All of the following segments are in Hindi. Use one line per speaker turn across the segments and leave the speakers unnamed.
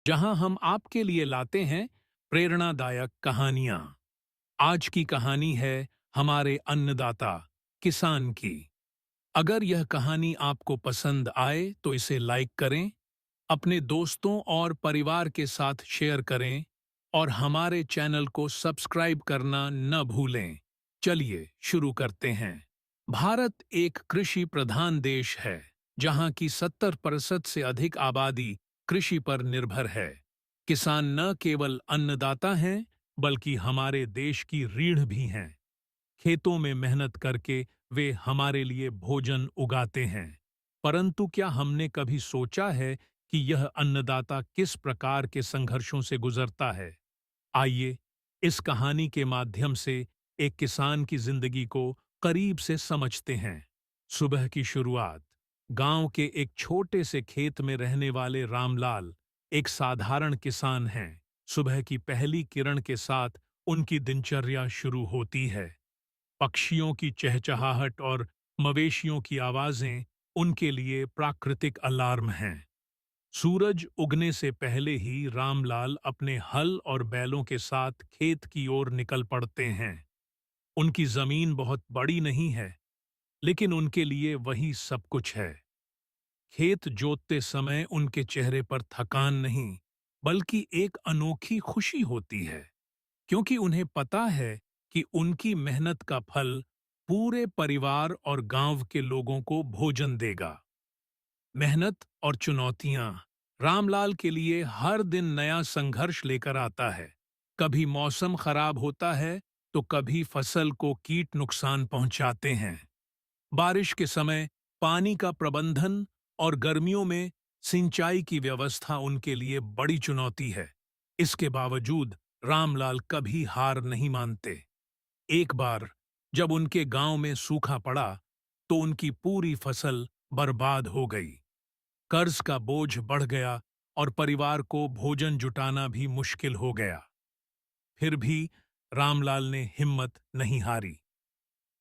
जहां हम आपके लिए लाते हैं प्रेरणादायक कहानियां। आज की कहानी है हमारे अन्नदाता किसान की। अगर यह कहानी आपको पसंद आए तो इसे लाइक करें, अपने दोस्तों और परिवार के साथ शेयर करें और हमारे चैनल को सब्सक्राइब करना न भूलें। चलिए शुरू करते हैं। भारत एक कृषि प्रधान देश है, जहां की 70% से अधिक आबादी कृषि पर निर्भर है। किसान न केवल अन्नदाता हैं, बल्कि हमारे देश की रीढ़ भी हैं। खेतों में मेहनत करके वे हमारे लिए भोजन उगाते हैं। परंतु क्या हमने कभी सोचा है कि यह अन्नदाता किस प्रकार के संघर्षों से गुजरता है? आइए इस कहानी के माध्यम से एक किसान की जिंदगी को करीब से समझते हैं। सुबह की शुरुआत। गांव के एक छोटे से खेत में रहने वाले रामलाल एक साधारण किसान हैं। सुबह की पहली किरण के साथ उनकी दिनचर्या शुरू होती है। पक्षियों की चहचहाहट और मवेशियों की आवाजें उनके लिए प्राकृतिक अलार्म हैं। सूरज उगने से पहले ही रामलाल अपने हल और बैलों के साथ खेत की ओर निकल पड़ते हैं। उनकी जमीन बहुत बड़ी नहीं है, लेकिन उनके लिए वही सब कुछ है। खेत जोतते समय उनके चेहरे पर थकान नहीं, बल्कि एक अनोखी खुशी होती है, क्योंकि उन्हें पता है कि उनकी मेहनत का फल पूरे परिवार और गांव के लोगों को भोजन देगा। मेहनत और चुनौतियां रामलाल के लिए हर दिन नया संघर्ष लेकर आता है। कभी मौसम खराब होता है, तो कभी फसल को कीट नुकसान पहुंचाते हैं। बारिश के समय पानी का प्रबंधन और गर्मियों में सिंचाई की व्यवस्था उनके लिए बड़ी चुनौती है। इसके बावजूद रामलाल कभी हार नहीं मानते। एक बार जब उनके गांव में सूखा पड़ा, तो उनकी पूरी फसल बर्बाद हो गई। कर्ज का बोझ बढ़ गया और परिवार को भोजन जुटाना भी मुश्किल हो गया। फिर भी रामलाल ने हिम्मत नहीं हारी।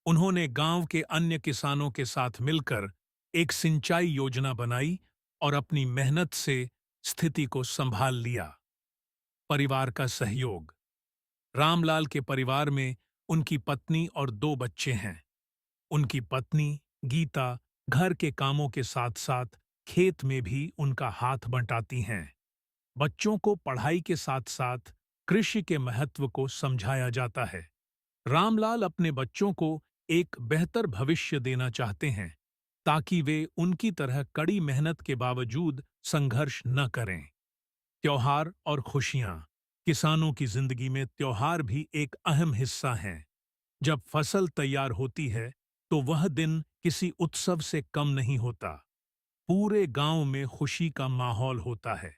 उन्होंने गांव के अन्य किसानों के साथ मिलकर एक सिंचाई योजना बनाई और अपनी मेहनत से स्थिति को संभाल लिया। परिवार का सहयोग। रामलाल के परिवार में उनकी पत्नी और 2 बच्चे हैं। उनकी पत्नी गीता घर के कामों के साथ-साथ खेत में भी उनका हाथ बंटाती हैं। बच्चों को पढ़ाई के साथ-साथ कृषि के महत्व को समझाया जाता है। रामलाल अपने बच्चों को एक बेहतर भविष्य देना चाहते हैं, ताकि वे उनकी तरह कड़ी मेहनत के बावजूद संघर्ष न करें। त्योहार और खुशियां। किसानों की जिंदगी में त्योहार भी एक अहम हिस्सा हैं। जब फसल तैयार होती है, तो वह दिन किसी उत्सव से कम नहीं होता। पूरे गांव में खुशी का माहौल होता है।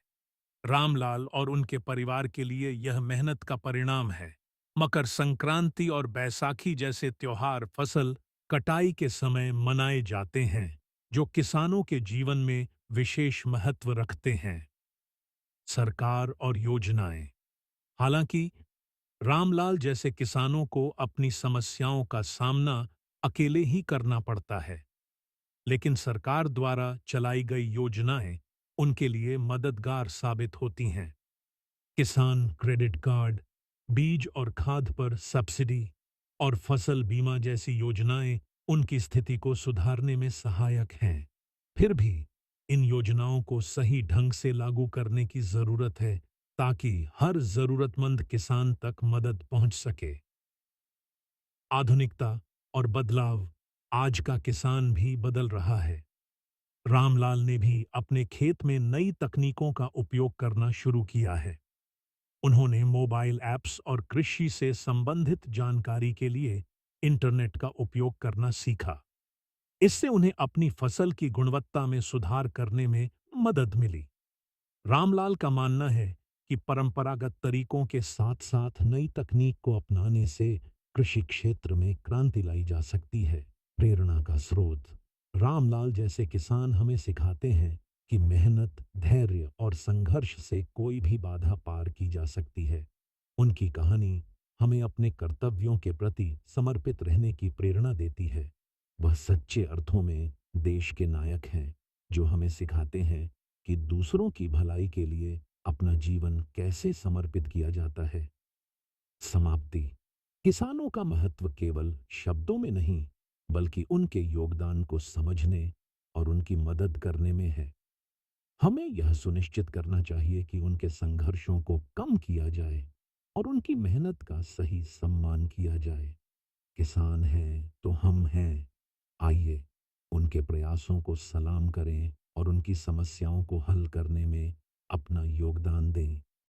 रामलाल और उनके परिवार के लिए यह मेहनत का परिणाम है। मकर संक्रांति और बैसाखी जैसे त्योहार फसल कटाई के समय मनाए जाते हैं, जो किसानों के जीवन में विशेष महत्व रखते हैं। सरकार और योजनाएं। हालांकि रामलाल जैसे किसानों को अपनी समस्याओं का सामना अकेले ही करना पड़ता है, लेकिन सरकार द्वारा चलाई गई योजनाएं उनके लिए मददगार साबित होती हैं। किसान क्रेडिट कार्ड, बीज और खाद पर सब्सिडी और फसल बीमा जैसी योजनाएं उनकी स्थिति को सुधारने में सहायक हैं। फिर भी इन योजनाओं को सही ढंग से लागू करने की जरूरत है, ताकि हर जरूरतमंद किसान तक मदद पहुंच सके। आधुनिकता और बदलाव। आज का किसान भी बदल रहा है। रामलाल ने भी अपने खेत में नई तकनीकों का उपयोग करना शुरू किया है। उन्होंने मोबाइल ऐप्स और कृषि से संबंधित जानकारी के लिए इंटरनेट का उपयोग करना सीखा। इससे उन्हें अपनी फसल की गुणवत्ता में सुधार करने में मदद मिली। रामलाल का मानना है कि परंपरागत तरीकों के साथ-साथ नई तकनीक को अपनाने से कृषि क्षेत्र में क्रांति लाई जा सकती है। प्रेरणा का स्रोत। रामलाल जैसे किसान हमें सिखाते हैं कि मेहनत, धैर्य और संघर्ष से कोई भी बाधा पार की जा सकती है। उनकी कहानी हमें अपने कर्तव्यों के प्रति समर्पित रहने की प्रेरणा देती है। वह सच्चे अर्थों में देश के नायक हैं, जो हमें सिखाते हैं कि दूसरों की भलाई के लिए
अपना जीवन कैसे समर्पित किया जाता है। समाप्ति। किसानों का महत्व केवल शब्दों में नहीं, बल्कि उनके योगदान को समझने और उनकी मदद करने में है। हमें यह सुनिश्चित करना चाहिए कि उनके संघर्षों को कम किया जाए और उनकी मेहनत का सही सम्मान किया जाए। किसान हैं तो हम हैं। आइए उनके प्रयासों को सलाम करें और उनकी समस्याओं को हल करने में अपना योगदान दें।